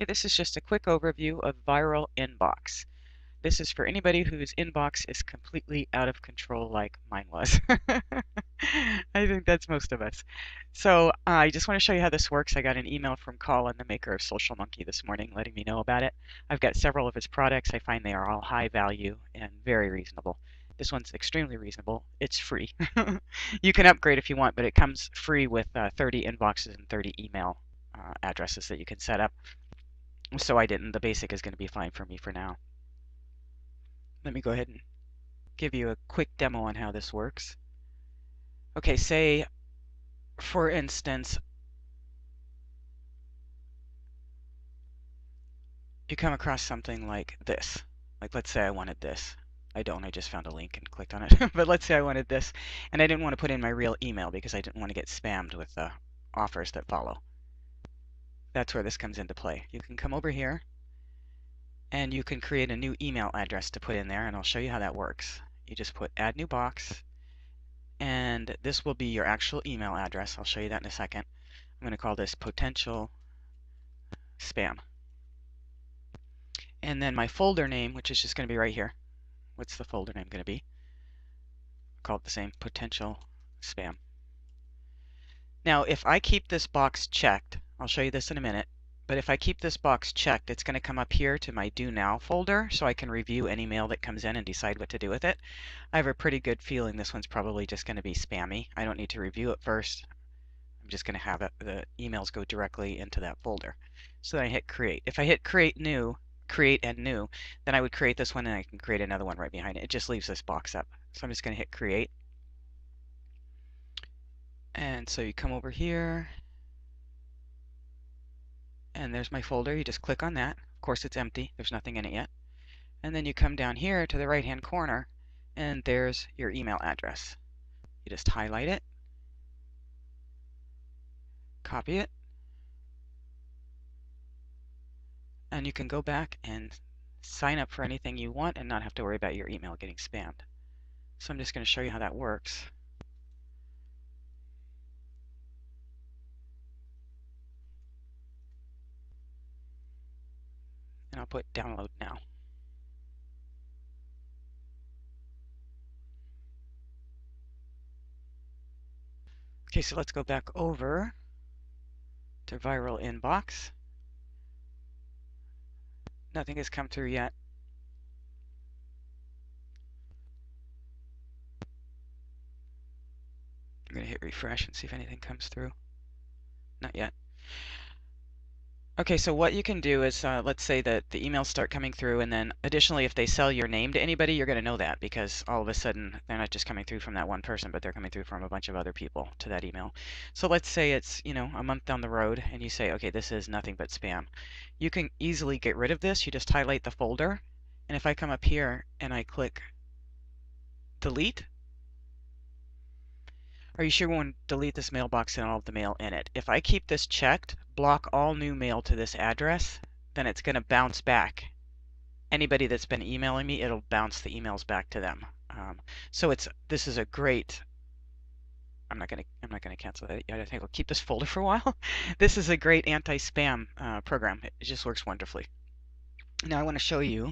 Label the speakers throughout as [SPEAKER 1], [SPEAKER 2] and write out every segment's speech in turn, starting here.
[SPEAKER 1] Hey, this is just a quick overview of Viralinbox. This is for anybody whose inbox is completely out of control like mine was. I think that's most of us. So I just want to show you how this works. I got an email from Colin, the maker of Social Monkey, this morning letting me know about it. I've got several of his products. I find they are all high value and very reasonable. This one's extremely reasonable. It's free. You can upgrade if you want, but it comes free with 30 inboxes and 30 email addresses that you can set up. So I didn't. The basic is going to be fine for me for now. Let me go ahead and give you a quick demo on how this works. Okay, say, for instance, you come across something like this. Like, let's say I wanted this. I don't. I just found a link and clicked on it. But let's say I wanted this, and I didn't want to put in my real email because I didn't want to get spammed with the offers that follow. That's where this comes into play. You can come over here, and you can create a new email address to put in there, and I'll show you how that works. You just put add new box, and this will be your actual email address. I'll show you that in a second. I'm going to call this potential spam. And then my folder name, which is just going to be right here. What's the folder name going to be? I'll call it the same, potential spam. Now, if I keep this box checked, I'll show you this in a minute, but if I keep this box checked, it's going to come up here to my Do Now folder, so I can review any mail that comes in and decide what to do with it. I have a pretty good feeling this one's probably just going to be spammy. I don't need to review it first. I'm just going to have it, the emails go directly into that folder. So then I hit create. If I hit create and new, then I would create this one and I can create another one right behind it. It just leaves this box up. So I'm just going to hit create. And so you come over here, and there's my folder. You just click on that. Of course, it's empty. There's nothing in it yet. And then you come down here to the right-hand corner, and there's your email address. You just highlight it, copy it, and you can go back and sign up for anything you want and not have to worry about your email getting spammed. So I'm just going to show you how that works. And I'll put download now. Okay, so let's go back over to Viralinbox. Nothing has come through yet. I'm going to hit refresh and see if anything comes through. Not yet. Okay, so what you can do is, let's say that the emails start coming through, and then additionally, if they sell your name to anybody, you're going to know that because all of a sudden they're not just coming through from that one person, but they're coming through from a bunch of other people to that email. So let's say it's, a month down the road, and you say, okay, this is nothing but spam. You can easily get rid of this. You just highlight the folder, and if I come up here and I click delete, are you sure we want to delete this mailbox and all of the mail in it? If I keep this checked, block all new mail to this address, then it's going to bounce back. Anybody that's been emailing me, it'll bounce the emails back to them. So this is a great. I'm not gonna cancel that yet. I think I'll keep this folder for a while. This is a great anti-spam program. It just works wonderfully. Now I want to show you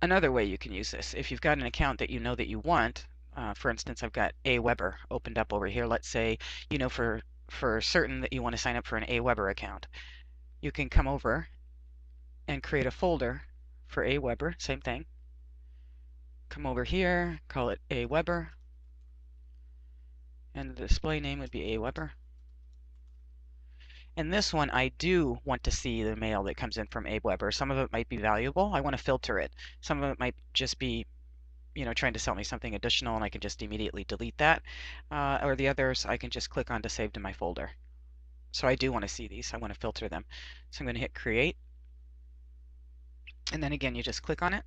[SPEAKER 1] another way you can use this. If you've got an account that you know that you want. For instance, I've got Aweber opened up over here. Let's say, for certain that you want to sign up for an Aweber account. You can come over and create a folder for Aweber, same thing. Come over here, call it Aweber, and the display name would be Aweber. And this one, I do want to see the mail that comes in from Aweber. Some of it might be valuable. I want to filter it. Some of it might just be trying to sell me something additional, and I can just immediately delete that. Or the others, I can just click on to save to my folder. So I do want to see these. I want to filter them. So I'm going to hit create. And then again, you just click on it.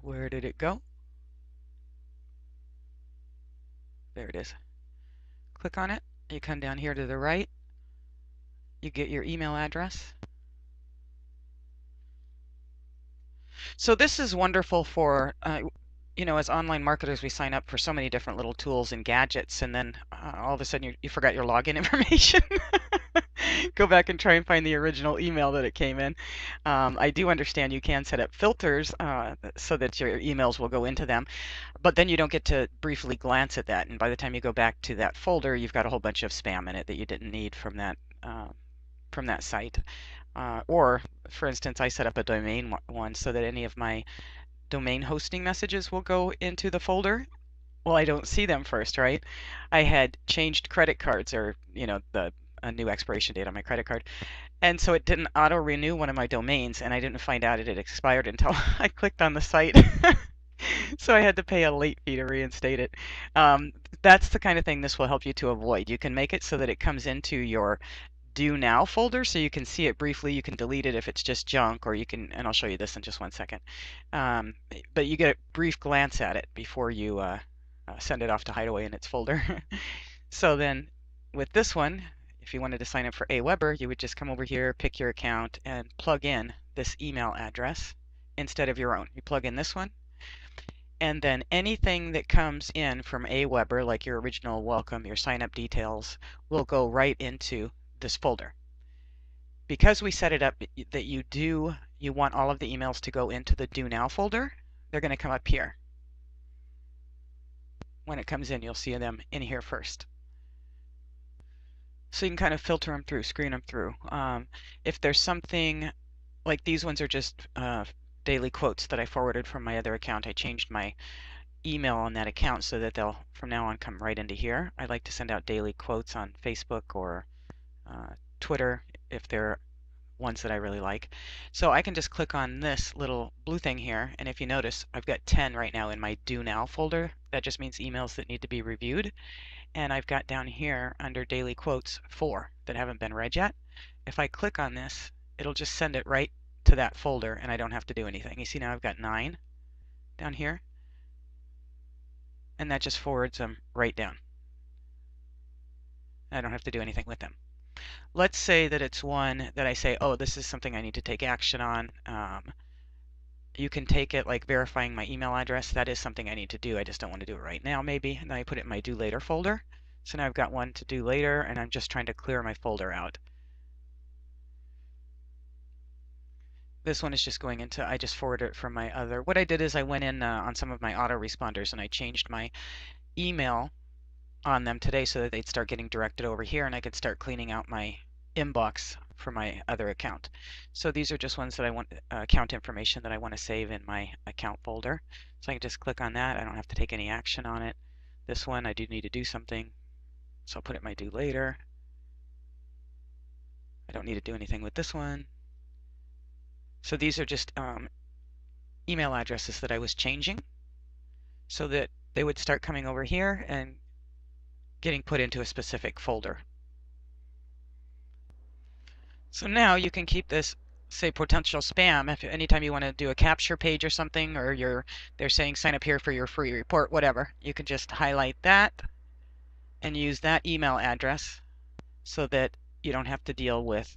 [SPEAKER 1] Where did it go? There it is. Click on it. You come down here to the right. You get your email address. So this is wonderful for, as online marketers, we sign up for so many different little tools and gadgets, and then all of a sudden you forgot your login information. go back and try and find the original email that it came in. I do understand you can set up filters so that your emails will go into them, but then you don't get to briefly glance at that. And by the time you go back to that folder, you've got a whole bunch of spam in it that you didn't need from that site. Or, for instance, I set up a domain one so that any of my domain hosting messages will go into the folder. Well, I don't see them first, right? I had changed credit cards or, a new expiration date on my credit card. And so it didn't auto renew one of my domains, and I didn't find out it had expired until I clicked on the site. So I had to pay a late fee to reinstate it. That's the kind of thing this will help you to avoid. You can make it so that it comes into your Do Now folder so you can see it briefly. You can delete it if it's just junk, or you can, and I'll show you this in just one second. But you get a brief glance at it before you send it off to Hideaway in its folder. So then with this one, if you wanted to sign up for Aweber, you would just come over here, pick your account, and plug in this email address instead of your own. You plug in this one, and then anything that comes in from Aweber, like your original welcome, your sign up details, will go right into this folder. Because we set it up that you want all of the emails to go into the Do Now folder, they're going to come up here. When it comes in, you'll see them in here first. So you can kind of filter them through, screen them through. If there's something like these ones are just daily quotes that I forwarded from my other account. I changed my email on that account so that they'll from now on come right into here. I like to send out daily quotes on Facebook or Twitter if they're ones that I really like. So I can just click on this little blue thing here, and if you notice, I've got 10 right now in my Do Now folder. That just means emails that need to be reviewed. And I've got down here under daily quotes 4 that haven't been read yet. If I click on this, it'll just send it right to that folder and I don't have to do anything. You see now I've got 9 down here, and that just forwards them right down. I don't have to do anything with them. Let's say that it's one that I say, oh, this is something I need to take action on. You can take it like verifying my email address. That is something I need to do. I just don't want to do it right now, maybe. And then I put it in my do later folder. So now I've got one to do later, and I'm just trying to clear my folder out. This one is just going into, I just forwarded it from my other. What I did is I went in on some of my autoresponders and I changed my email on them today so that they'd start getting directed over here and I could start cleaning out my inbox for my other account. So these are just ones that I want, account information that I want to save in my account folder. So I can just click on that. I don't have to take any action on it. This one I do need to do something, so I'll put it in my do later. I don't need to do anything with this one. So these are just email addresses that I was changing so that they would start coming over here and getting put into a specific folder. So now you can keep this, say, potential spam. If anytime you want to do a capture page or something, or they're saying sign up here for your free report, whatever, you can just highlight that and use that email address so that you don't have to deal with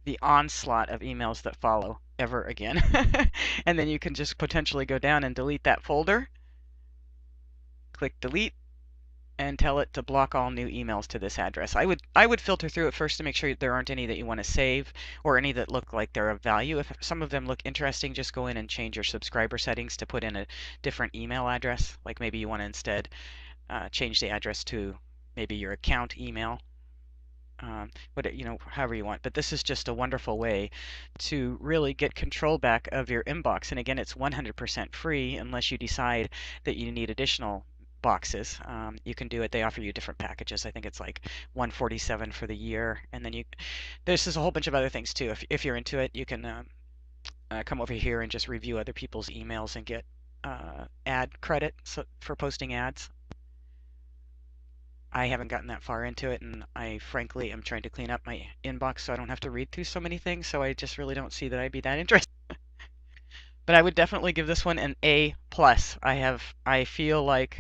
[SPEAKER 1] the onslaught of emails that follow ever again. And then you can just potentially go down and delete that folder, click delete, and tell it to block all new emails to this address. I would filter through it first to make sure there aren't any that you want to save or any that look like they're of value. If some of them look interesting, just go in and change your subscriber settings to put in a different email address. Like maybe you want to instead change the address to maybe your account email. However you want. But this is just a wonderful way to really get control back of your inbox. And again, it's 100% free unless you decide that you need additional boxes. You can do it. They offer you different packages. I think it's like $147 for the year. And then this is a whole bunch of other things too. If you're into it, you can come over here and just review other people's emails and get ad credit for posting ads. I haven't gotten that far into it, and I frankly am trying to clean up my inbox so I don't have to read through so many things, so I just really don't see that I'd be that interested. But I would definitely give this one an A+. I feel like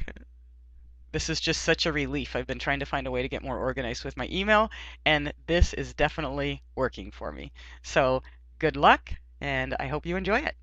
[SPEAKER 1] this is just such a relief. I've been trying to find a way to get more organized with my email, and this is definitely working for me. So good luck, and I hope you enjoy it.